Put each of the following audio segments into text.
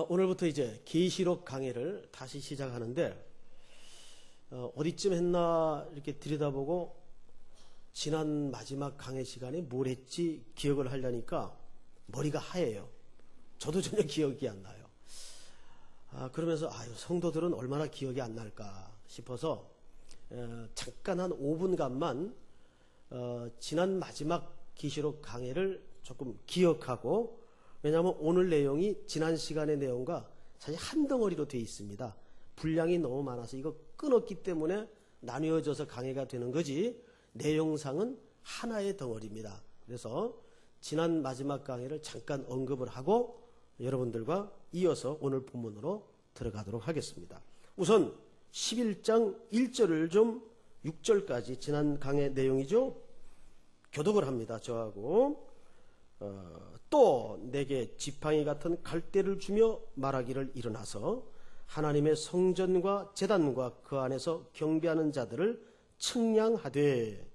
오늘부터 이제 계시록 강의를 다시 시작하는데 어디쯤 했나 이렇게 들여다보고 지난 마지막 강의 시간에 뭘 했지 기억을 하려니까 머리가 하얘요. 저도 전혀 기억이 안 나요. 그러면서 성도들은 얼마나 기억이 안 날까 싶어서 잠깐 한 5분간만 지난 마지막 계시록 강의를 조금 기억하고, 왜냐하면 오늘 내용이 지난 시간의 내용과 사실 한 덩어리로 되어 있습니다. 분량이 너무 많아서 이거 끊었기 때문에 나뉘어져서 강의가 되는 거지 내용상은 하나의 덩어리입니다. 그래서 지난 마지막 강의를 잠깐 언급을 하고 여러분들과 이어서 오늘 본문으로 들어가도록 하겠습니다. 우선 11장 1절을 좀 6절까지 지난 강의 내용이죠. 교독을 합니다. 저하고 또 내게 지팡이 같은 갈대를 주며 말하기를 일어나서 하나님의 성전과 제단과 그 안에서 경배하는 자들을 측량하되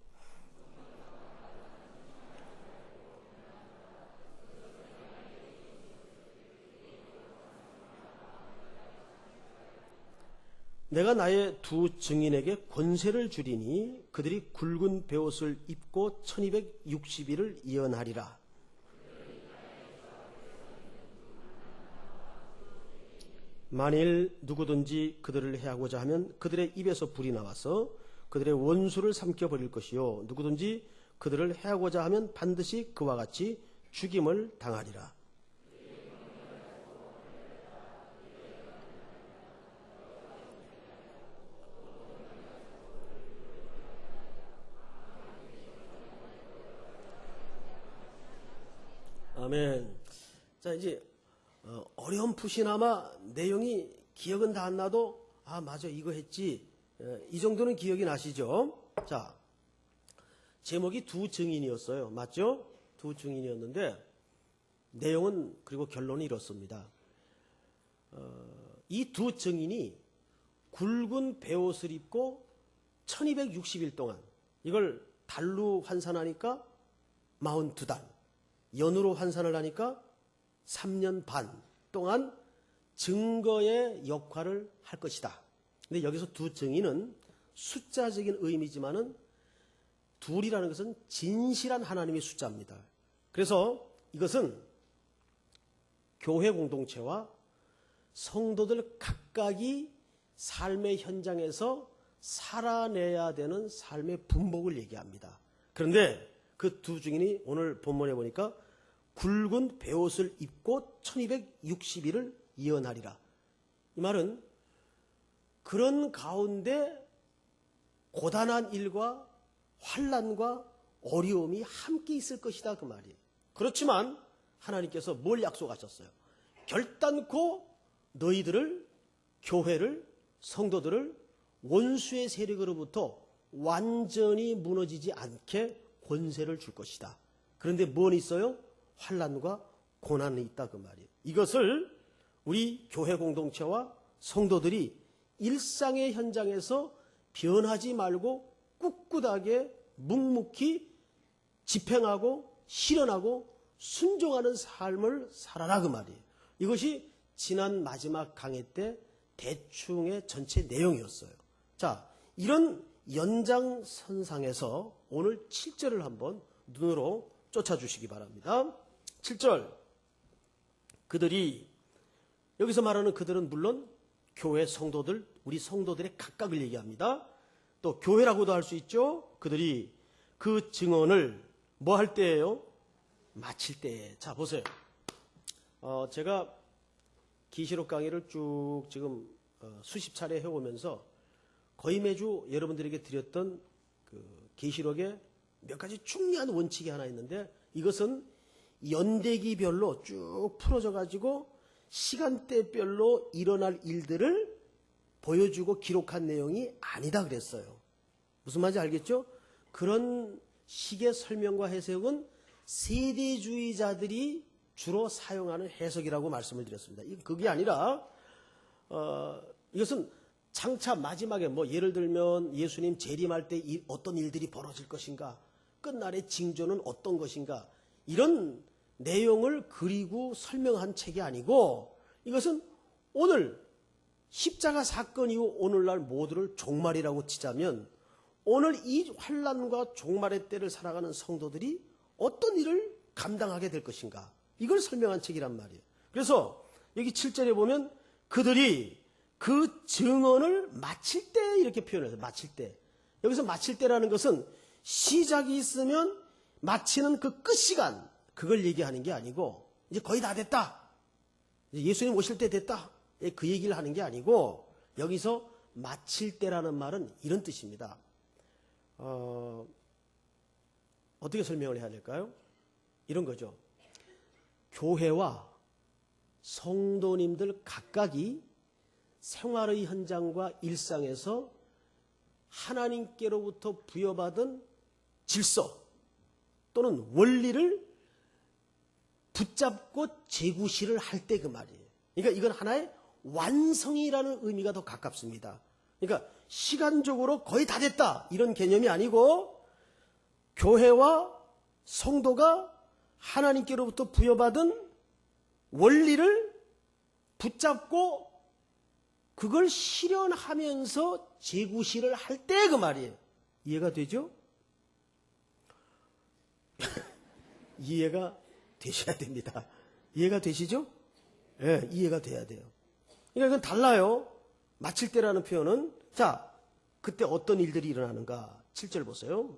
내가 나의 두 증인에게 권세를 주리니 그들이 굵은 베옷을 입고 1260일을 예언하리라. 만일 누구든지 그들을 해하고자 하면 그들의 입에서 불이 나와서 그들의 원수를 삼켜버릴 것이요 누구든지 그들을 해하고자 하면 반드시 그와 같이 죽임을 당하리라. 아멘. 자, 이제 어렴풋이나마 내용이 기억은 다 안 나도 맞아 이거 했지 이 정도는 기억이 나시죠? 자, 제목이 두 증인이었어요. 맞죠? 두 증인이었는데 내용은 그리고 결론이 이렇습니다. 이 두 증인이 굵은 베옷을 입고 1260일 동안, 이걸 달로 환산하니까 42달, 연으로 환산을 하니까 3년 반 동안 증거의 역할을 할 것이다. 근데 여기서 두 증인은 숫자적인 의미지만은 둘이라는 것은 진실한 하나님의 숫자입니다. 그래서 이것은 교회 공동체와 성도들 각각이 삶의 현장에서 살아내야 되는 삶의 분복을 얘기합니다. 그런데 그 두 증인이 오늘 본문에 보니까 굵은 베옷을 입고 1260일을 예언하리라. 이 말은 그런 가운데 고단한 일과 환난과 어려움이 함께 있을 것이다 그 말이에요. 그렇지만 하나님께서 뭘 약속하셨어요? 결단코 너희들을, 교회를, 성도들을 원수의 세력으로부터 완전히 무너지지 않게 권세를 줄 것이다. 그런데 뭔 있어요? 환난과 고난이 있다 그 말이에요. 이것을 우리 교회 공동체와 성도들이 일상의 현장에서 변하지 말고 꿋꿋하게 묵묵히 집행하고 실현하고 순종하는 삶을 살아라 그 말이에요. 이것이 지난 마지막 강의 때 대충의 전체 내용이었어요. 자, 이런 연장선상에서 오늘 7절을 한번 눈으로 쫓아주시기 바랍니다. 7절, 그들이, 여기서 말하는 그들은 물론 교회 성도들, 우리 성도들의 각각을 얘기합니다. 또 교회라고도 할 수 있죠. 그들이 그 증언을 뭐 할 때예요? 마칠 때에. 자, 보세요. 제가 계시록 강의를 쭉 지금 수십 차례 해오면서 거의 매주 여러분들에게 드렸던 그 계시록의 몇 가지 중요한 원칙이 하나 있는데, 이것은 연대기별로 쭉 풀어져 가지고 시간대별로 일어날 일들을 보여주고 기록한 내용이 아니다 그랬어요. 무슨 말인지 알겠죠? 그런 식의 설명과 해석은 세대주의자들이 주로 사용하는 해석이라고 말씀을 드렸습니다. 그게 아니라 이것은 장차 마지막에 예를 들면 예수님 재림할 때 어떤 일들이 벌어질 것인가, 끝날의 징조는 어떤 것인가, 이런 내용을 그리고 설명한 책이 아니고 이것은 오늘 십자가 사건 이후 오늘날 모두를 종말이라고 치자면 오늘 이 환난과 종말의 때를 살아가는 성도들이 어떤 일을 감당하게 될 것인가, 이걸 설명한 책이란 말이에요. 그래서 여기 7절에 보면 그들이 그 증언을 마칠 때 이렇게 표현해요. 마칠 때. 여기서 마칠 때라는 것은 시작이 있으면 마치는 그 끝 시간, 그걸 얘기하는 게 아니고 이제 거의 다 됐다, 이제 예수님 오실 때 됐다, 그 얘기를 하는 게 아니고 여기서 마칠 때라는 말은 이런 뜻입니다. 어떻게 설명을 해야 될까요? 이런 거죠. 교회와 성도님들 각각이 생활의 현장과 일상에서 하나님께로부터 부여받은 질서 또는 원리를 붙잡고 재구실을 할 때 그 말이에요. 그러니까 이건 하나의 완성이라는 의미가 더 가깝습니다. 그러니까 시간적으로 거의 다 됐다, 이런 개념이 아니고 교회와 성도가 하나님께로부터 부여받은 원리를 붙잡고 그걸 실현하면서 재구실을 할 때 그 말이에요. 이해가 되죠? 이해가 되셔야 됩니다. 이해가 되시죠? 예, 이해가 돼야 돼요. 그러니까 이건 달라요. 마칠 때라는 표현은, 자, 그때 어떤 일들이 일어나는가? 7절 보세요.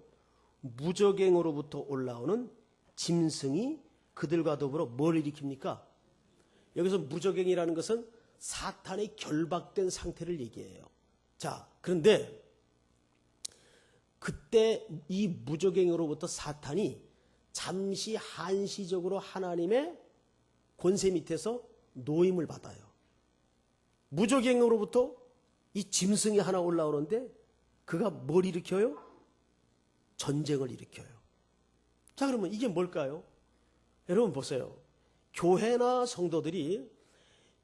무적행으로부터 올라오는 짐승이 그들과 더불어 뭘 일으킵니까? 여기서 무적행이라는 것은 사탄의 결박된 상태를 얘기해요. 자, 그런데 그때 이 무적행으로부터 사탄이 잠시 한시적으로 하나님의 권세 밑에서 노임을 받아요. 무적행으로부터 이 짐승이 하나 올라오는데 그가 뭘 일으켜요? 전쟁을 일으켜요. 자, 그러면 이게 뭘까요? 여러분 보세요. 교회나 성도들이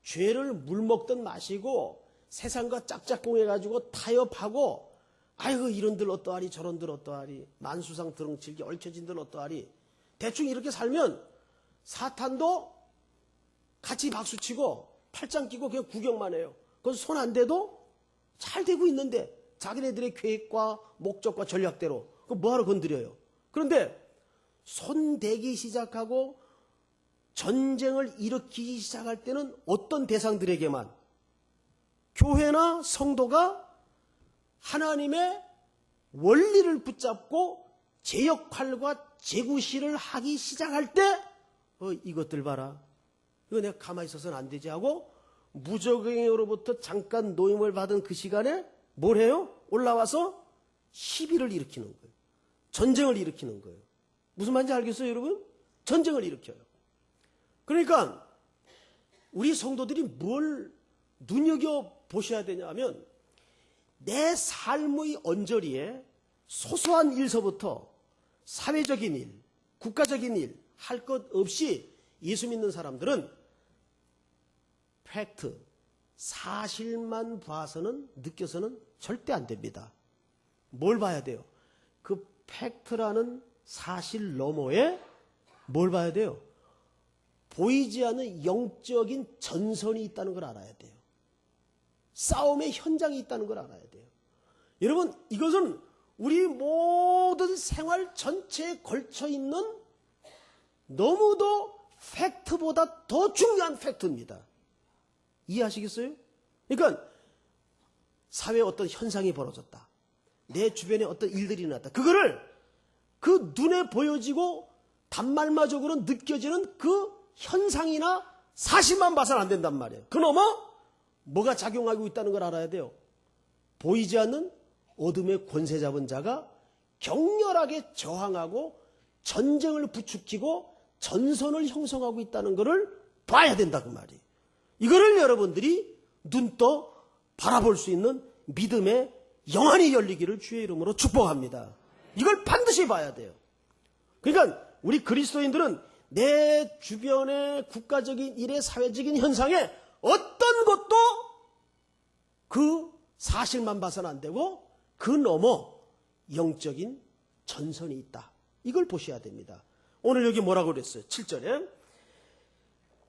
죄를 물먹던 마시고 세상과 짝짝꿍해가지고 타협하고, 아이고 이런들 어떠하리 저런들 어떠하리, 만수상 드렁칠기 얽혀진들 어떠하리, 대충 이렇게 살면 사탄도 같이 박수치고 팔짱 끼고 그냥 구경만 해요. 그건 손 안 대도 잘 되고 있는데 자기네들의 계획과 목적과 전략대로 그 뭐하러 건드려요. 그런데 손 대기 시작하고 전쟁을 일으키기 시작할 때는 어떤 대상들에게만, 교회나 성도가 하나님의 원리를 붙잡고 제 역할과 재구실을 하기 시작할 때 이것들 봐라, 이거 내가 가만히 있어서는 안 되지 하고 무적행으로부터 잠깐 노임을 받은 그 시간에 뭘 해요? 올라와서 시비를 일으키는 거예요. 전쟁을 일으키는 거예요. 무슨 말인지 알겠어요, 여러분? 전쟁을 일으켜요. 그러니까 우리 성도들이 뭘 눈여겨보셔야 되냐면, 내 삶의 언저리에 소소한 일서부터 사회적인 일, 국가적인 일 할 것 없이 예수 믿는 사람들은 팩트, 사실만 봐서는, 느껴서는 절대 안 됩니다. 뭘 봐야 돼요? 그 팩트라는 사실 너머에 뭘 봐야 돼요? 보이지 않는 영적인 전선이 있다는 걸 알아야 돼요. 싸움의 현장이 있다는 걸 알아야 돼요. 여러분, 이것은 우리 모든 생활 전체에 걸쳐 있는 너무도 팩트보다 더 중요한 팩트입니다. 이해하시겠어요? 그러니까 사회에 어떤 현상이 벌어졌다, 내 주변에 어떤 일들이 일어났다, 그거를 그 눈에 보여지고 단말마적으로 느껴지는 그 현상이나 사실만 봐서는 안 된단 말이에요. 그 넘어 뭐가 작용하고 있다는 걸 알아야 돼요. 보이지 않는 어둠의 권세 잡은 자가 격렬하게 저항하고 전쟁을 부추기고 전선을 형성하고 있다는 것을 봐야 된다 그 말이에요. 이거를 여러분들이 눈떠 바라볼 수 있는 믿음의 영안이 열리기를 주의 이름으로 축복합니다. 이걸 반드시 봐야 돼요. 그러니까 우리 그리스도인들은 내 주변의 국가적인 일의 사회적인 현상에 어떤 것도 그 사실만 봐서는 안 되고 그 너머 영적인 전선이 있다, 이걸 보셔야 됩니다. 오늘 여기 뭐라고 그랬어요? 7절에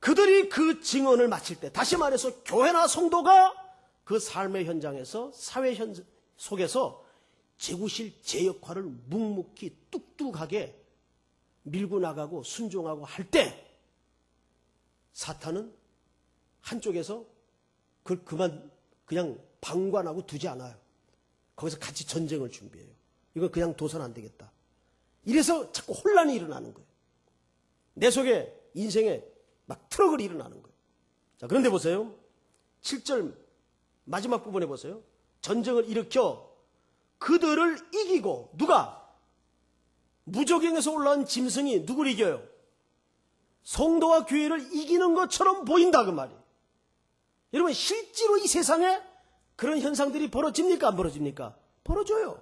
그들이 그 증언을 마칠 때, 다시 말해서 교회나 성도가 그 삶의 현장에서, 사회 속에서 제구실 제 역할을 묵묵히 뚝뚝하게 밀고 나가고 순종하고 할 때, 사탄은 한쪽에서 그걸 그냥 방관하고 두지 않아요. 거기서 같이 전쟁을 준비해요. 이거 그냥 둬선 안 되겠다. 이래서 자꾸 혼란이 일어나는 거예요. 내 속에, 인생에 막 트러블이 일어나는 거예요. 자, 그런데 보세요. 7절 마지막 부분에 보세요. 전쟁을 일으켜 그들을 이기고, 누가? 무저갱에서 올라온 짐승이 누굴 이겨요? 성도와 교회를 이기는 것처럼 보인다, 그 말이에요. 여러분, 실제로 이 세상에 그런 현상들이 벌어집니까? 안 벌어집니까? 벌어져요.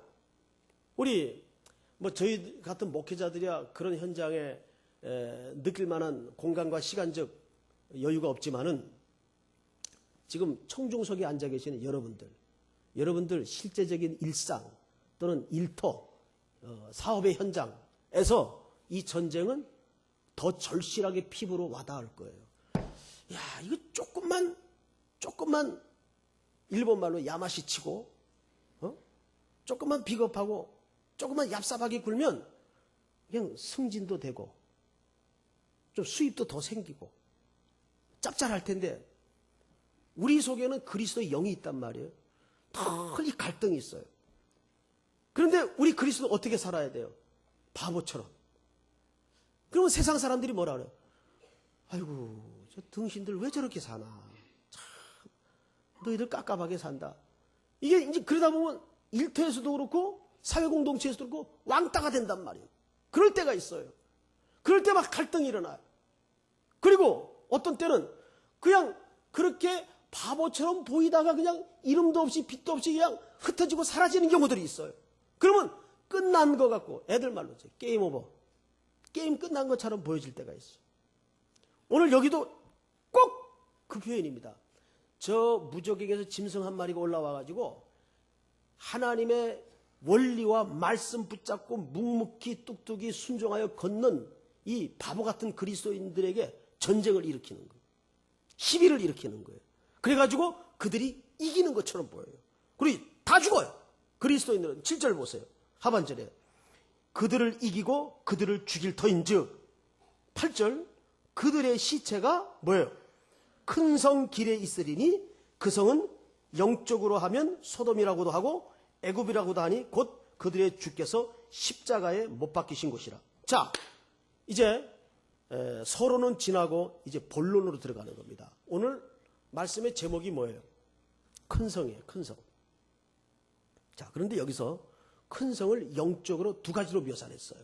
우리 저희 같은 목회자들이야 그런 현장에 느낄 만한 공간과 시간적 여유가 없지만은, 지금 청중석에 앉아 계시는 여러분들 실제적인 일상 또는 일터, 사업의 현장에서 이 전쟁은 더 절실하게 피부로 와닿을 거예요. 야, 이거 조금만 일본 말로 야마시 치고, 조금만 비겁하고, 조금만 얍삽하게 굴면 그냥 승진도 되고, 좀 수입도 더 생기고, 짭짤할 텐데, 우리 속에는 그리스도의 영이 있단 말이에요. 이 갈등이 있어요. 그런데 우리 그리스도는 어떻게 살아야 돼요? 바보처럼. 그러면 세상 사람들이 뭐라 그래요? 아이고, 저 등신들 왜 저렇게 사나? 참, 너희들 깝깝하게 산다. 이게 이제 그러다 보면 일터에서도 그렇고 사회공동체에서도 그렇고 왕따가 된단 말이에요. 그럴 때가 있어요. 그럴 때 막 갈등이 일어나요. 그리고 어떤 때는 그냥 그렇게 바보처럼 보이다가 그냥 이름도 없이 빛도 없이 그냥 흩어지고 사라지는 경우들이 있어요. 그러면 끝난 것 같고, 애들 말로 게임 오버, 게임 끝난 것처럼 보여질 때가 있어요. 오늘 여기도 꼭 그 표현입니다. 저 무적에게서 짐승 한 마리가 올라와가지고 하나님의 원리와 말씀 붙잡고 묵묵히 뚝뚝이 순종하여 걷는 이 바보 같은 그리스도인들에게 전쟁을 일으키는 거예요. 시비를 일으키는 거예요. 그래가지고 그들이 이기는 것처럼 보여요. 그리고 다 죽어요. 그리스도인들은 7절 보세요. 하반절에 그들을 이기고 그들을 죽일 터인즉, 8절 그들의 시체가 뭐예요? 큰 성 길에 있으리니 그 성은 영적으로 하면 소돔이라고도 하고 애굽이라고도 하니 곧 그들의 주께서 십자가에 못 박히신 곳이라. 자, 이제 서론은 지나고 이제 본론으로 들어가는 겁니다. 오늘 말씀의 제목이 뭐예요? 큰 성이에요. 큰 성. 자, 그런데 여기서 큰 성을 영적으로 두 가지로 묘사를 했어요.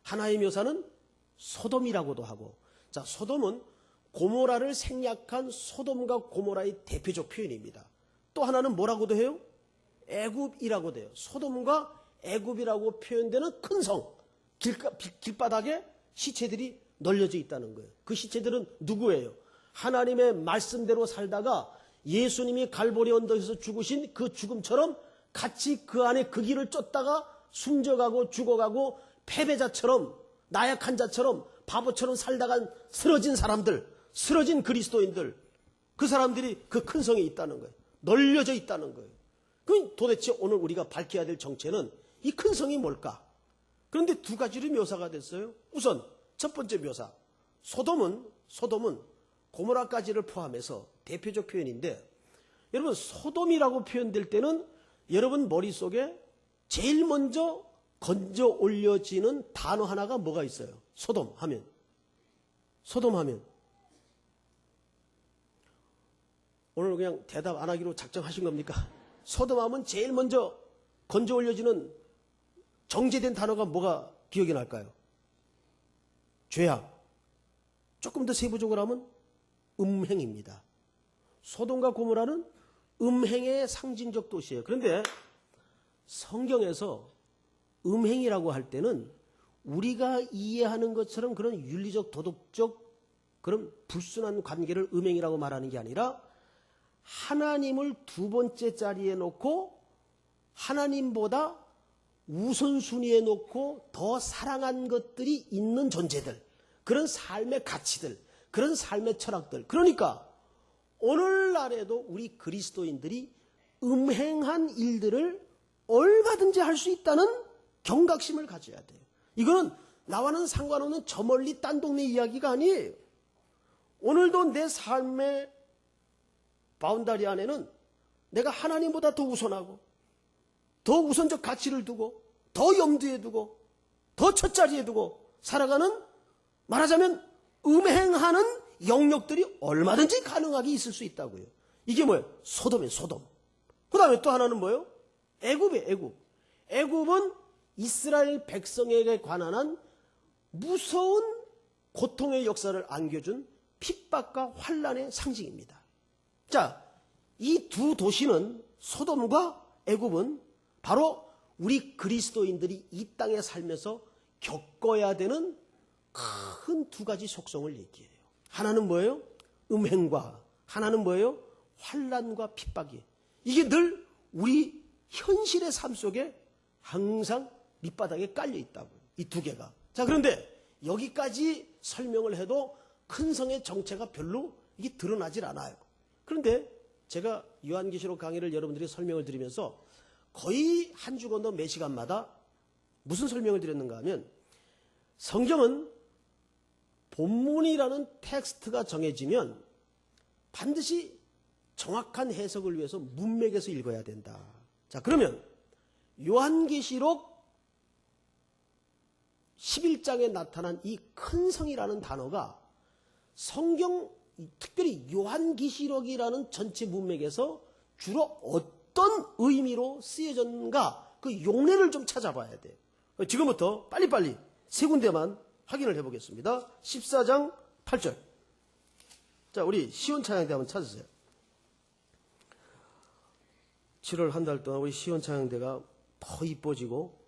하나의 묘사는 소돔이라고도 하고, 자, 소돔은 고모라를 생략한 소돔과 고모라의 대표적 표현입니다. 또 하나는 뭐라고도 해요? 애굽이라고도 해요. 소돔과 애굽이라고 표현되는 큰 성, 길바닥에 시체들이 널려져 있다는 거예요. 그 시체들은 누구예요? 하나님의 말씀대로 살다가 예수님이 갈보리 언덕에서 죽으신 그 죽음처럼 같이 그 안에 그 길을 쫓다가 숨져가고 죽어가고 패배자처럼, 나약한 자처럼, 바보처럼 살다가 쓰러진 사람들, 쓰러진 그리스도인들, 그 사람들이 그 큰 성에 있다는 거예요. 널려져 있다는 거예요. 그럼 도대체 오늘 우리가 밝혀야 될 정체는 이 큰 성이 뭘까? 그런데 두 가지로 묘사가 됐어요. 우선 첫 번째 묘사, 소돔은 고모라까지를 포함해서 대표적 표현인데, 여러분 소돔이라고 표현될 때는 여러분 머릿속에 제일 먼저 건져 올려지는 단어 하나가 뭐가 있어요? 소돔 하면 오늘 그냥 대답 안 하기로 작정하신 겁니까? 소돔 하면 제일 먼저 건져 올려지는 정제된 단어가 뭐가 기억이 날까요? 죄악. 조금 더 세부적으로 하면 음행입니다. 소돔과 고모라는 음행의 상징적 도시예요. 그런데 성경에서 음행이라고 할 때는 우리가 이해하는 것처럼 그런 윤리적, 도덕적 그런 불순한 관계를 음행이라고 말하는 게 아니라, 하나님을 두 번째 자리에 놓고 하나님보다 우선순위에 놓고 더 사랑한 것들이 있는 존재들, 그런 삶의 가치들, 그런 삶의 철학들. 그러니까 오늘날에도 우리 그리스도인들이 음행한 일들을 얼마든지 할 수 있다는 경각심을 가져야 돼요. 이거는 나와는 상관없는 저 멀리 딴 동네 이야기가 아니에요. 오늘도 내 삶의 바운다리 안에는 내가 하나님보다 더 우선하고 더 우선적 가치를 두고 더 염두에 두고 더 첫자리에 두고 살아가는, 말하자면 음행하는 영역들이 얼마든지 가능하게 있을 수 있다고요. 이게 뭐예요? 소돔이에요. 소돔. 그 다음에 또 하나는 뭐예요? 애굽이에요. 애굽. 애굽은 이스라엘 백성에게 관한 무서운 고통의 역사를 안겨준 핍박과 환란의 상징입니다. 자, 이 두 도시는, 소돔과 애굽은 바로 우리 그리스도인들이 이 땅에 살면서 겪어야 되는 큰 두 가지 속성을 얘기해요. 하나는 뭐예요? 음행과, 하나는 뭐예요? 환란과 핍박이에요. 이게 늘 우리 현실의 삶 속에 항상 밑바닥에 깔려 있다고, 이 두 개가. 자, 그런데 여기까지 설명을 해도 큰 성의 정체가 별로 이게 드러나질 않아요. 그런데 제가 요한계시록 강의를 여러분들이 설명을 드리면서 거의 한 주 건너 매 시간마다 무슨 설명을 드렸는가 하면, 성경은 본문이라는 텍스트가 정해지면 반드시 정확한 해석을 위해서 문맥에서 읽어야 된다. 자, 그러면 요한계시록 11장에 나타난 이 큰 성이라는 단어가 성경, 특별히 요한계시록이라는 전체 문맥에서 주로 어떤 의미로 쓰여졌는가, 그 용례를 좀 찾아봐야 돼요. 지금부터 빨리빨리 세 군데만 확인을 해보겠습니다. 14장 8절. 자, 우리 시온 찬양대 한번 찾으세요. 7월 한 달 동안 우리 시온 찬양대가 더 이뻐지고,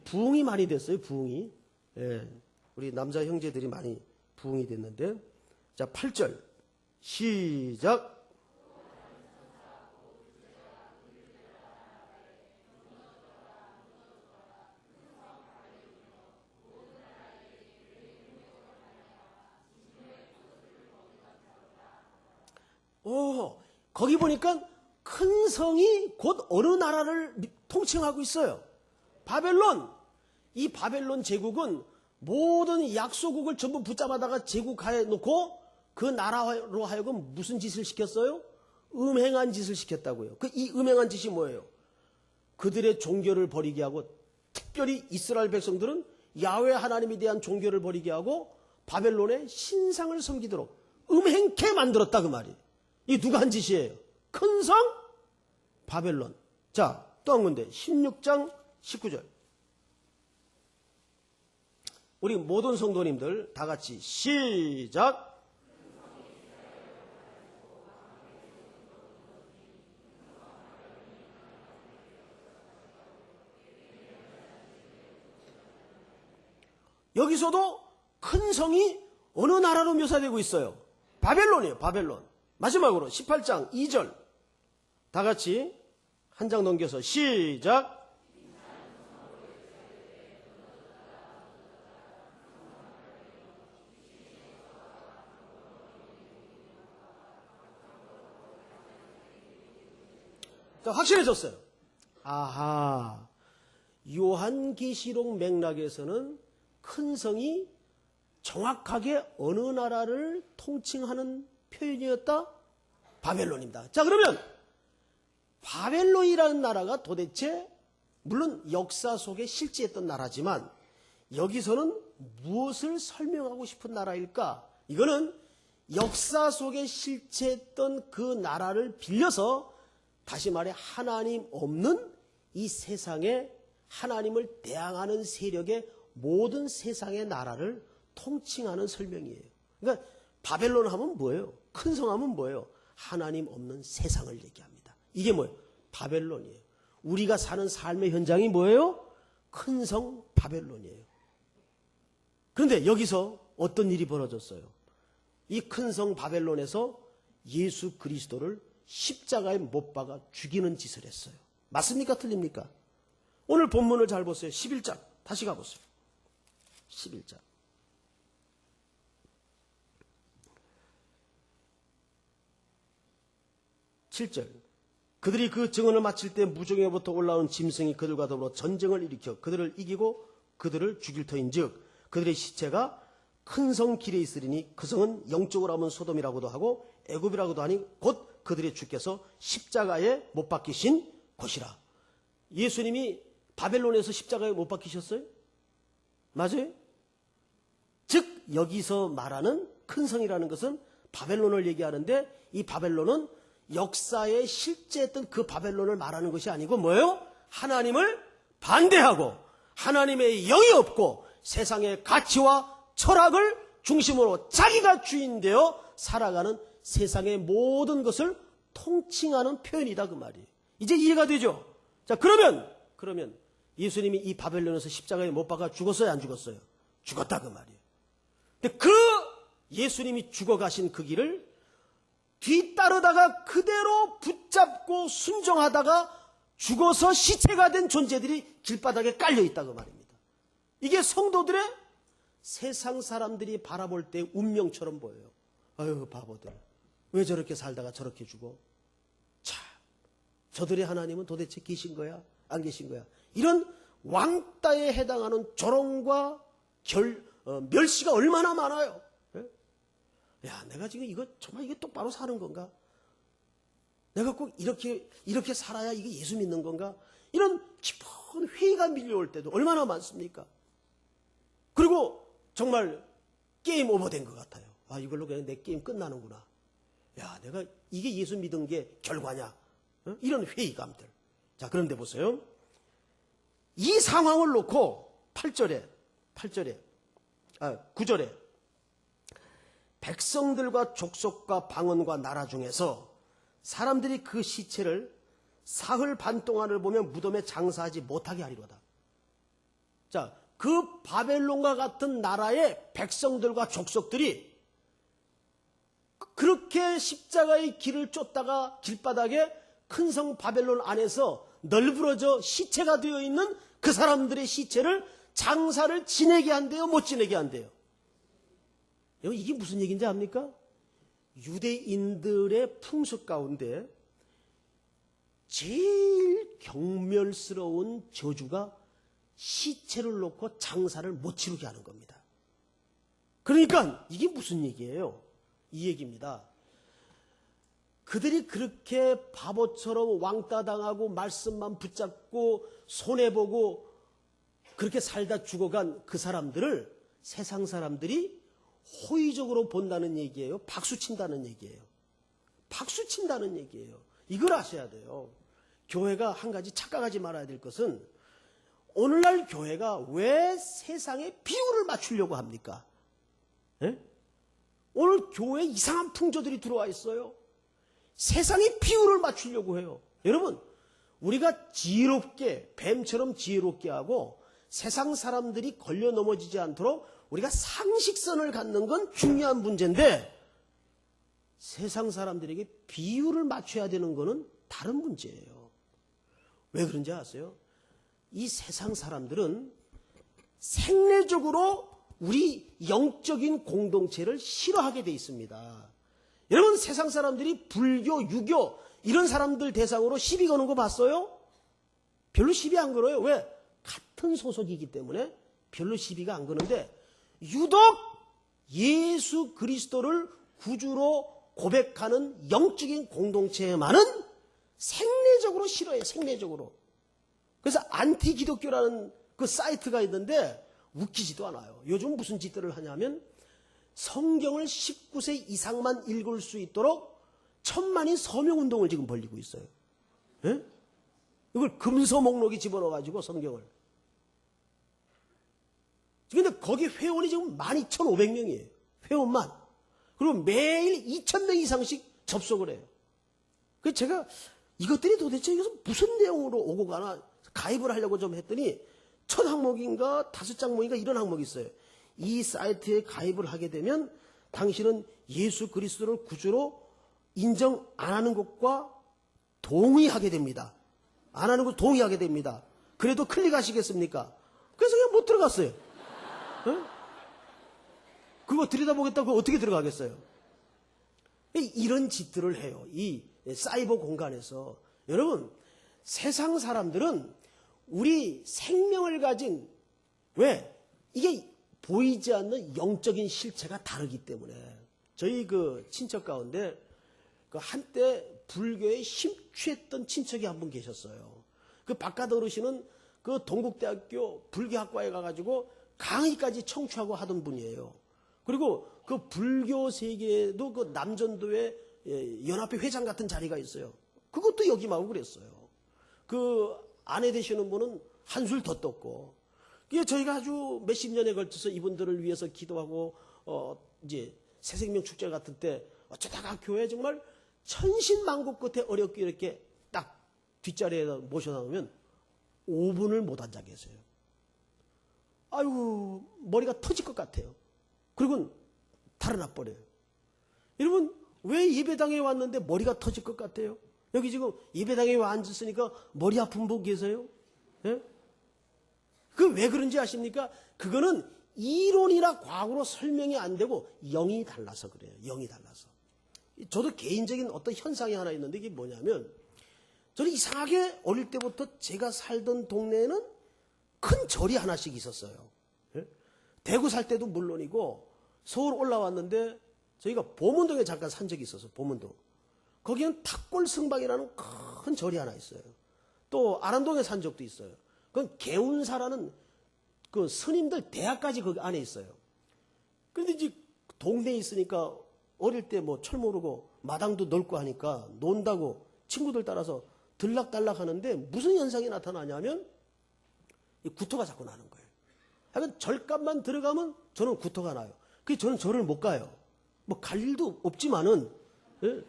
부흥이 많이 됐어요. 부흥이. 예, 우리 남자 형제들이 많이 부흥이 됐는데, 자, 8절 시작. 거기 보니까 큰 성이 곧 어느 나라를 통칭하고 있어요. 바벨론. 이 바벨론 제국은 모든 약소국을 전부 붙잡아다가 제국하에 놓고 그 나라로 하여금 무슨 짓을 시켰어요? 음행한 짓을 시켰다고요. 이 음행한 짓이 뭐예요? 그들의 종교를 버리게 하고, 특별히 이스라엘 백성들은 야훼 하나님에 대한 종교를 버리게 하고 바벨론의 신상을 섬기도록 음행케 만들었다, 그 말이에요. 이 누가 한 짓이에요? 큰 성 바벨론. 자, 또 한 군데 16장 19절. 우리 모든 성도님들 다 같이 시작. 여기서도 큰 성이 어느 나라로 묘사되고 있어요? 바벨론이에요. 바벨론. 마지막으로 18장 2절. 다 같이 한 장 넘겨서 시작. 자, 확실해졌어요. 아하, 요한계시록 맥락에서는 큰 성이 정확하게 어느 나라를 통칭하는 표현이었다? 바벨론입니다. 자, 그러면 바벨론이라는 나라가 도대체, 물론 역사 속에 실제했던 나라지만 여기서는 무엇을 설명하고 싶은 나라일까? 이거는 역사 속에 실체했던 그 나라를 빌려서, 다시 말해 하나님 없는 이 세상에 하나님을 대항하는 세력의 모든 세상의 나라를 통칭하는 설명이에요. 그러니까 바벨론 하면 뭐예요? 큰 성 하면 뭐예요? 하나님 없는 세상을 얘기합니다. 이게 뭐예요? 바벨론이에요. 우리가 사는 삶의 현장이 뭐예요? 큰 성 바벨론이에요. 그런데 여기서 어떤 일이 벌어졌어요? 이 큰 성 바벨론에서 예수 그리스도를 십자가에 못 박아 죽이는 짓을 했어요. 맞습니까? 틀립니까? 오늘 본문을 잘 보세요. 11장. 다시 가보세요. 11장. 7절. 그들이 그 증언을 마칠 때 무정에부터 올라온 짐승이 그들과 더불어 전쟁을 일으켜 그들을 이기고 그들을 죽일 터인즉 그들의 시체가 큰 성 길에 있으리니 그 성은 영적으로 하면 소돔이라고도 하고 애굽이라고도 하니 곧 그들의 주께서 십자가에 못 박히신 곳이라. 예수님이 바벨론에서 십자가에 못 박히셨어요? 맞아요? 즉 여기서 말하는 큰 성이라는 것은 바벨론을 얘기하는데 이 바벨론은 역사에 실제했던 그 바벨론을 말하는 것이 아니고 뭐예요? 하나님을 반대하고 하나님의 영이 없고 세상의 가치와 철학을 중심으로 자기가 주인 되어 살아가는 세상의 모든 것을 통칭하는 표현이다 그 말이에요. 이제 이해가 되죠? 자, 그러면 예수님이 이 바벨론에서 십자가에 못 박아 죽었어요, 안 죽었어요? 죽었다 그 말이에요. 근데 그 예수님이 죽어가신 그 길을 뒤따르다가 그대로 붙잡고 순종하다가 죽어서 시체가 된 존재들이 길바닥에 깔려있다 그 말입니다. 이게 성도들의 세상 사람들이 바라볼 때 운명처럼 보여요. 아유 바보들, 왜 저렇게 살다가 저렇게 죽어? 참, 저들의 하나님은 도대체 계신 거야? 안 계신 거야? 이런 왕따에 해당하는 조롱과 멸시가 얼마나 많아요. 야, 내가 지금 이거 정말 이게 똑바로 사는 건가? 내가 꼭 이렇게 살아야 이게 예수 믿는 건가? 이런 깊은 회의가 밀려올 때도 얼마나 많습니까? 그리고 정말 게임 오버된 것 같아요. 아, 이걸로 그냥 내 게임 끝나는구나. 야, 내가 이게 예수 믿은 게 결과냐? 이런 회의감들. 자, 그런데 보세요. 이 상황을 놓고 9절에 백성들과 족속과 방언과 나라 중에서 사람들이 그 시체를 사흘 반 동안을 보면 무덤에 장사하지 못하게 하리로다. 자, 그 바벨론과 같은 나라의 백성들과 족속들이 그렇게 십자가의 길을 쫓다가 길바닥에 큰 성 바벨론 안에서 널브러져 시체가 되어 있는 그 사람들의 시체를 장사를 지내게 한대요, 못 지내게 한대요? 이게 무슨 얘기인지 압니까? 유대인들의 풍습 가운데 제일 경멸스러운 저주가 시체를 놓고 장사를 못 치르게 하는 겁니다. 그러니까 이게 무슨 얘기예요? 이 얘기입니다. 그들이 그렇게 바보처럼 왕따당하고 말씀만 붙잡고 손해보고 그렇게 살다 죽어간 그 사람들을 세상 사람들이 호의적으로 본다는 얘기예요? 박수친다는 얘기예요? 박수친다는 얘기예요. 이걸 아셔야 돼요. 교회가 한 가지 착각하지 말아야 될 것은 오늘날 교회가 왜 세상에 비율을 맞추려고 합니까? 예? 오늘 교회에 이상한 풍조들이 들어와 있어요. 세상에 비율을 맞추려고 해요. 여러분, 우리가 지혜롭게, 뱀처럼 지혜롭게 하고 세상 사람들이 걸려 넘어지지 않도록 우리가 상식선을 갖는 건 중요한 문제인데 세상 사람들에게 비율을 맞춰야 되는 거는 다른 문제예요. 왜 그런지 아세요? 이 세상 사람들은 생리적으로 우리 영적인 공동체를 싫어하게 돼 있습니다. 여러분, 세상 사람들이 불교, 유교 이런 사람들 대상으로 시비 거는 거 봤어요? 별로 시비 안 걸어요. 왜? 같은 소속이기 때문에 별로 시비가 안 거는데 유독 예수 그리스도를 구주로 고백하는 영적인 공동체에만은 생리적으로 싫어해요. 생리적으로. 그래서 안티 기독교라는 그 사이트가 있는데 웃기지도 않아요. 요즘 무슨 짓들을 하냐면 성경을 19세 이상만 읽을 수 있도록 천만인 서명운동을 지금 벌이고 있어요. 예? 이걸 금서 목록에 집어넣어가지고 성경을. 근데 거기 회원이 지금 12,500명이에요. 회원만. 그리고 매일 2,000명 이상씩 접속을 해요. 그래서 제가 이것들이 도대체 여기서 무슨 내용으로 오고 가나 가입을 하려고 좀 했더니 첫 항목인가 5장목인가 이런 항목이 있어요. 이 사이트에 가입을 하게 되면 당신은 예수 그리스도를 구주로 인정 안 하는 것과 동의하게 됩니다. 안 하는 것 동의하게 됩니다. 그래도 클릭하시겠습니까? 그래서 그냥 못 들어갔어요. 네? 그거 들여다보겠다고 어떻게 들어가겠어요? 이런 짓들을 해요. 이 사이버 공간에서. 여러분, 세상 사람들은 우리 생명을 가진, 왜? 이게 보이지 않는 영적인 실체가 다르기 때문에. 저희 그 친척 가운데 그 한때 불교에 심취했던 친척이 한 분 계셨어요. 그 바깥 어르신은 그 동국대학교 불교학과에 가가지고 강의까지 청취하고 하던 분이에요. 그리고 그 불교 세계에도 그 남전도에 연합회 회장 같은 자리가 있어요. 그것도 역임하고 그랬어요. 그 아내 되시는 분은 한술 더 떴고, 이게 저희가 아주 몇십 년에 걸쳐서 이분들을 위해서 기도하고, 이제 새생명 축제 같은 때 어쩌다가 교회 정말 천신만고 끝에 어렵게 이렇게 딱 뒷자리에 모셔다 놓으면 5분을 못 앉아 계세요. 아유, 머리가 터질 것 같아요. 그리고 달아나 버려요. 여러분, 왜 예배당에 왔는데 머리가 터질 것 같아요? 여기 지금 예배당에 와 앉았으니까 머리 아픈 분 계세요? 예? 그 왜 그런지 아십니까? 그거는 이론이나 과학으로 설명이 안 되고 영이 달라서 그래요. 영이 달라서. 저도 개인적인 어떤 현상이 하나 있는데 이게 뭐냐면, 저는 이상하게 어릴 때부터 제가 살던 동네에는 큰 절이 하나씩 있었어요. 예? 대구 살 때도 물론이고 서울 올라왔는데 저희가 보문동에 잠깐 산 적이 있어서 보문동. 거기는 탁골승방이라는 큰 절이 하나 있어요. 또 아람동에 산 적도 있어요. 그건 개운사라는 그 스님들 대학까지 거기 안에 있어요. 그런데 이제 동네에 있으니까 어릴 때 뭐 철 모르고 마당도 넓고 하니까 논다고 친구들 따라서 들락달락 하는데 무슨 현상이 나타나냐면 이 구토가 자꾸 나는 거예요. 하여간 절값만 들어가면 저는 구토가 나요. 그래서 저는 절을 못 가요. 뭐 갈 일도 없지만은, 예?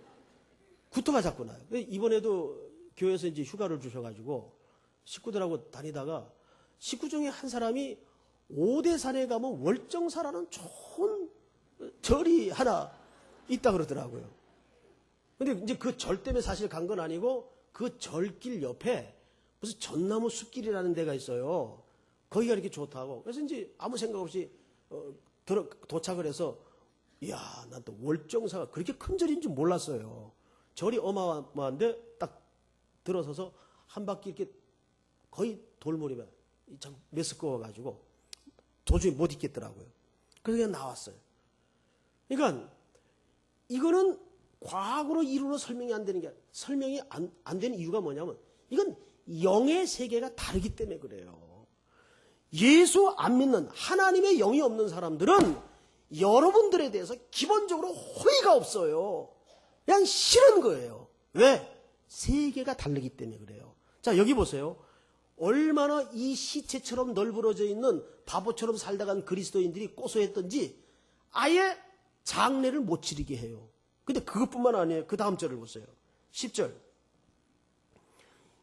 구토가 자꾸 나요. 이번에도 교회에서 이제 휴가를 주셔가지고 식구들하고 다니다가 식구 중에 한 사람이 오대산에 가면 월정사라는 좋은 절이 하나 있다 그러더라고요. 근데 이제 그 절 때문에 사실 간 건 아니고 그 절길 옆에 무슨 전나무 숲길이라는 데가 있어요. 거기가 이렇게 좋다고. 그래서 이제 아무 생각 없이 도착을 해서, 이야, 난 또 월정사가 그렇게 큰 절인 줄 몰랐어요. 절이 어마어마한데 딱 들어서서 한 바퀴 이렇게 거의 돌무리에 메스꺼워가지고 도저히 못 있겠더라고요. 그래서 그냥 나왔어요. 그러니까 이거는 과학으로 이론으로 설명이 안 되는 게, 설명이 안 되는 이유가 뭐냐면 이건 영의 세계가 다르기 때문에 그래요. 예수 안 믿는 하나님의 영이 없는 사람들은 여러분들에 대해서 기본적으로 호의가 없어요. 그냥 싫은 거예요. 왜? 세계가 다르기 때문에 그래요. 자, 여기 보세요. 얼마나 이 시체처럼 널브러져 있는 바보처럼 살다 간 그리스도인들이 고소했던지 아예 장례를 못 치르게 해요. 근데 그것뿐만 아니에요. 그 다음 절을 보세요. 10절.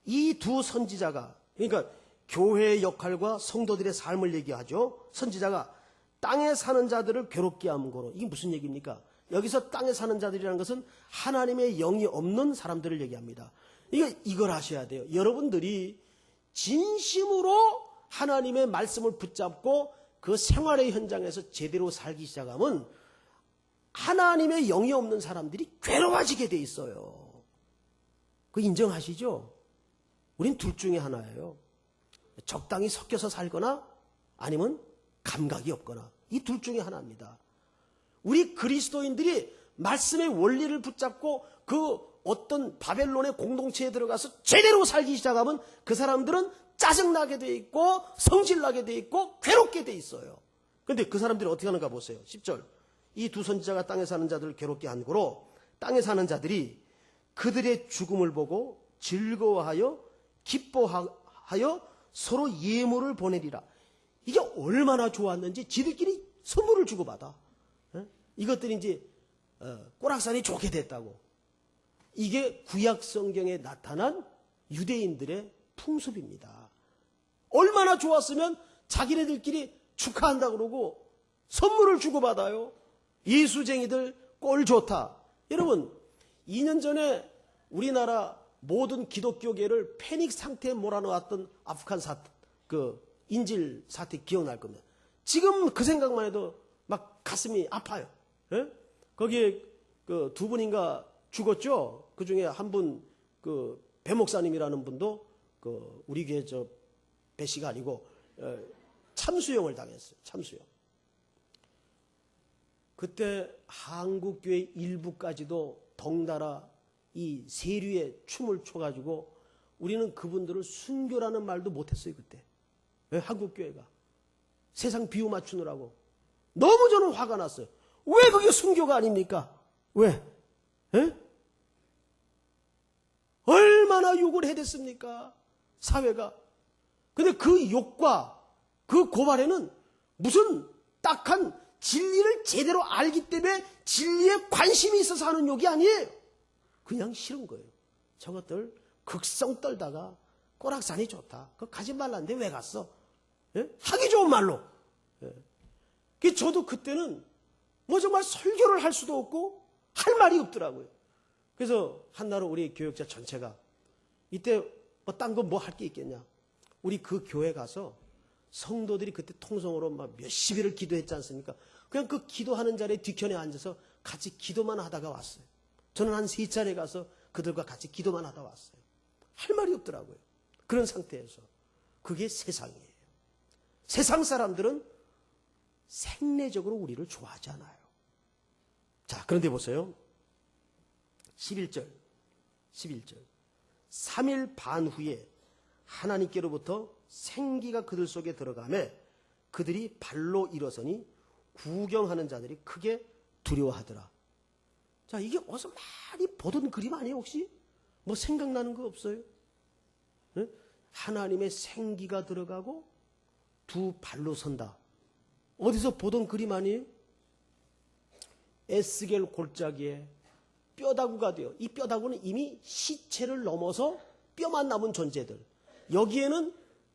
이 두 선지자가, 그러니까 교회의 역할과 성도들의 삶을 얘기하죠. 선지자가 땅에 사는 자들을 괴롭게 함으로. 이게 무슨 얘기입니까? 여기서 땅에 사는 자들이라는 것은 하나님의 영이 없는 사람들을 얘기합니다. 이걸 아셔야 돼요. 여러분들이 진심으로 하나님의 말씀을 붙잡고 그 생활의 현장에서 제대로 살기 시작하면 하나님의 영이 없는 사람들이 괴로워지게 돼 있어요. 그거 인정하시죠? 우린 둘 중에 하나예요. 적당히 섞여서 살거나 아니면 감각이 없거나, 이 둘 중에 하나입니다. 우리 그리스도인들이 말씀의 원리를 붙잡고 그 어떤 바벨론의 공동체에 들어가서 제대로 살기 시작하면 그 사람들은 짜증나게 돼 있고 성질나게 돼 있고 괴롭게 돼 있어요. 그런데 그 사람들이 어떻게 하는가 보세요. 10절. 이 두 선지자가 땅에 사는 자들을 괴롭게 한 거로 땅에 사는 자들이 그들의 죽음을 보고 즐거워하여 기뻐하여 서로 예물을 보내리라. 이게 얼마나 좋았는지 지들끼리 선물을 주고받아. 이것들이 이제 꼬락산이 좋게 됐다고. 이게 구약 성경에 나타난 유대인들의 풍습입니다. 얼마나 좋았으면 자기네들끼리 축하한다 그러고 선물을 주고받아요. 예수쟁이들 꼴 좋다. 여러분, 2년 전에 우리나라 모든 기독교계를 패닉 상태에 몰아넣었던 아프간 그 인질 사태 기억날 겁니다. 지금 그 생각만 해도 막 가슴이 아파요. 예? 거기에 그 두 분인가 죽었죠. 그 중에 한 분, 배 목사님이라는 분도 우리 교회 배 씨가 아니고 참수형을 당했어요. 참수형. 그때 한국교회 일부까지도 덩달아 이 세류에 춤을 춰가지고 우리는 그분들을 순교라는 말도 못했어요. 그때. 왜? 한국교회가 세상 비유 맞추느라고 너무 저는 화가 났어요. 왜 그게 순교가 아닙니까? 왜? 에? 얼마나 욕을 해댔습니까? 사회가. 근데 그 욕과 그 고발에는 무슨 딱한 진리를 제대로 알기 때문에 진리에 관심이 있어서 하는 욕이 아니에요. 그냥 싫은 거예요. 저것들 극성 떨다가 꼬락산이 좋다. 그거 가지 말라는데 왜 갔어? 예? 하기 좋은 말로. 예. 저도 그때는 뭐 정말 설교를 할 수도 없고 할 말이 없더라고요. 그래서 한날은 우리 교역자 전체가 이때 뭐 딴 거 뭐 할 게 있겠냐. 우리 그 교회 가서 성도들이 그때 통성으로 막 몇십 일을 기도했지 않습니까? 그냥 그 기도하는 자리에 뒤편에 앉아서 같이 기도만 하다가 왔어요. 저는 한 3차례 가서 그들과 같이 기도만 하다 왔어요. 할 말이 없더라고요. 그런 상태에서. 그게 세상이에요. 세상 사람들은 생내적으로 우리를 좋아하지 않아요. 자, 그런데 보세요. 11절. 3일 반 후에 하나님께로부터 생기가 그들 속에 들어가매 그들이 발로 일어서니 구경하는 자들이 크게 두려워하더라. 자, 이게 어디서 많이 보던 그림 아니에요, 혹시? 뭐 생각나는 거 없어요? 네? 하나님의 생기가 들어가고 두 발로 선다. 어디서 보던 그림 아니에요? 에스겔 골짜기에 뼈다구가 돼요. 이 뼈다구는 이미 시체를 넘어서 뼈만 남은 존재들. 여기에는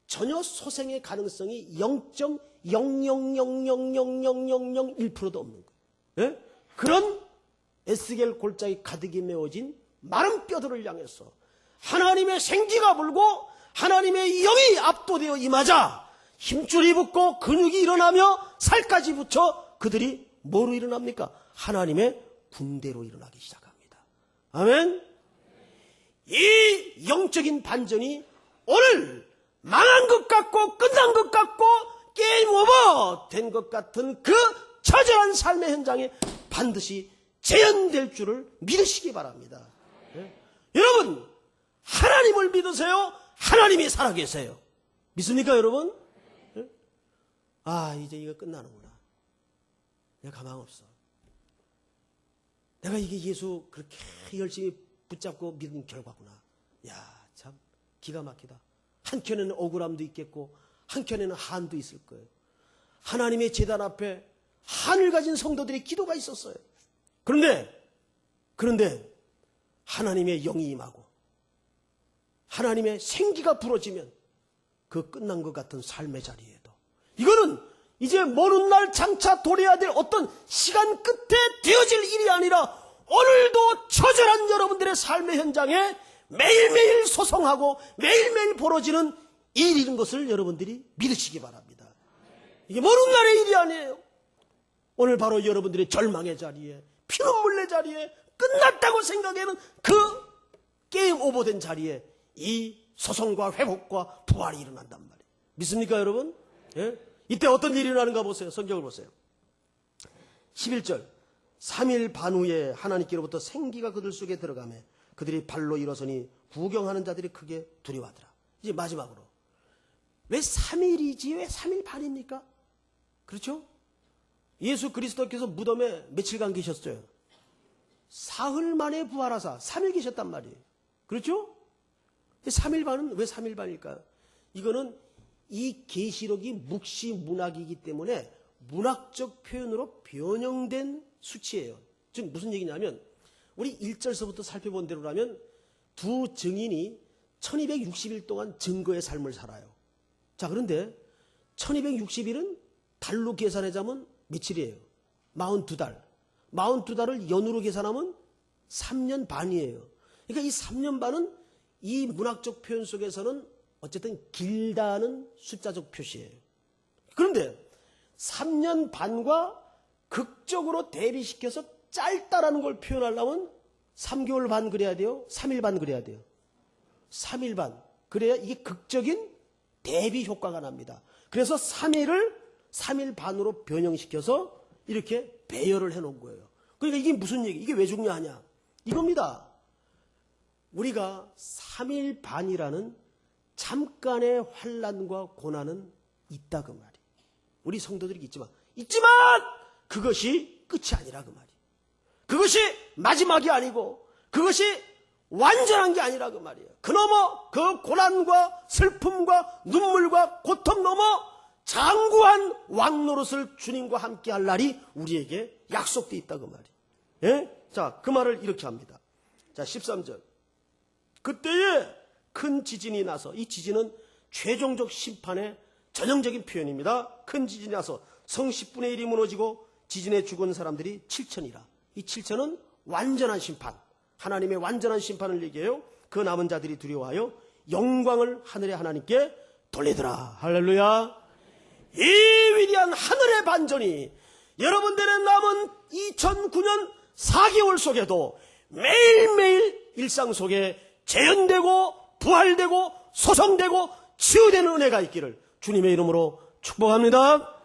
전혀 소생의 가능성이 0.000000001%도 없는 거예요. 네? 그런 에스겔 골짜기 가득이 메워진 마른 뼈들을 향해서 하나님의 생기가 불고 하나님의 영이 압도되어 임하자 힘줄이 붙고 근육이 일어나며 살까지 붙여 그들이 뭐로 일어납니까? 하나님의 군대로 일어나기 시작합니다. 아멘. 이 영적인 반전이 오늘 망한 것 같고 끝난 것 같고 게임 오버 된 것 같은 그 처절한 삶의 현장에 반드시 재현될 줄을 믿으시기 바랍니다. 네? 여러분, 하나님을 믿으세요? 하나님이 살아계세요. 믿습니까, 여러분? 네? 아, 이제 이거 끝나는구나. 내가 가망 없어. 내가 이게 예수 그렇게 열심히 붙잡고 믿은 결과구나. 야, 참 기가 막히다. 한켠에는 억울함도 있겠고 한켠에는 한도 있을 거예요. 하나님의 제단 앞에 한을 가진 성도들의 기도가 있었어요. 그런데 하나님의 영이 임하고 하나님의 생기가 부러지면 그 끝난 것 같은 삶의 자리에도 이거는 이제 먼 훗날 장차 도래해야 될 어떤 시간 끝에 되어질 일이 아니라 오늘도 처절한 여러분들의 삶의 현장에 매일매일 소송하고 매일매일 벌어지는 일인 것을 여러분들이 믿으시기 바랍니다. 이게 먼 훗날의 일이 아니에요. 오늘 바로 여러분들의 절망의 자리에 피눈물의 자리에 끝났다고 생각하는 그 게임 오버된 자리에 이 소송과 회복과 부활이 일어난단 말이에요. 믿습니까, 여러분? 예? 이때 어떤 일이 일어나는가 보세요. 성경을 보세요. 11절 3일 반 후에 하나님께로부터 생기가 그들 속에 들어가매 그들이 발로 일어서니 구경하는 자들이 크게 두려워하더라. 이제 마지막으로 왜 3일이지 왜 3일 반입니까? 그렇죠? 예수 그리스도께서 무덤에 며칠간 계셨어요. 사흘 만에 부활하사 3일 계셨단 말이에요. 그렇죠? 3일 반은 왜 3일 반일까요? 이거는 이 계시록이 묵시문학이기 때문에 문학적 표현으로 변형된 수치예요. 즉 무슨 얘기냐면 우리 1절서부터 살펴본 대로라면 두 증인이 1260일 동안 증거의 삶을 살아요. 자, 그런데 1260일은 달로 계산하자면 며칠이에요? 42달. 42달을 연으로 계산하면 3년 반이에요. 그러니까 이 3년 반은 이 문학적 표현 속에서는 어쨌든 길다는 숫자적 표시예요. 그런데 3년 반과 극적으로 대비시켜서 짧다라는 걸 표현하려면 3개월 반 그래야 돼요? 3일 반 그래야 돼요? 3일 반. 그래야 이게 극적인 대비 효과가 납니다. 그래서 3일을 3일 반으로 변형시켜서 이렇게 배열을 해놓은 거예요. 그러니까 이게 무슨 얘기? 이게 왜 중요하냐? 이겁니다. 우리가 3일 반이라는 잠깐의 환난과 고난은 있다 그 말이에요. 우리 성도들이 있지만 그것이 끝이 아니라 그 말이에요. 그것이 마지막이 아니고 그것이 완전한 게 아니라 그 말이에요. 그 넘어 그 고난과 슬픔과 눈물과 고통 넘어 장구한 왕노릇을 주님과 함께 할 날이 우리에게 약속되어 있다 그 말이에요. 예? 자, 그 말을 이렇게 합니다. 자, 13절. 그때에 큰 지진이 나서, 이 지진은 최종적 심판의 전형적인 표현입니다. 큰 지진이 나서 성 10분의 1이 무너지고 지진에 죽은 사람들이 7천이라. 이 7천은 완전한 심판, 하나님의 완전한 심판을 얘기해요. 그 남은 자들이 두려워하여 영광을 하늘의 하나님께 돌리더라. 할렐루야. 이 위대한 하늘의 반전이 여러분들의 남은 2009년 4개월 속에도 매일매일 일상 속에 재현되고 부활되고 소성되고 치유되는 은혜가 있기를 주님의 이름으로 축복합니다.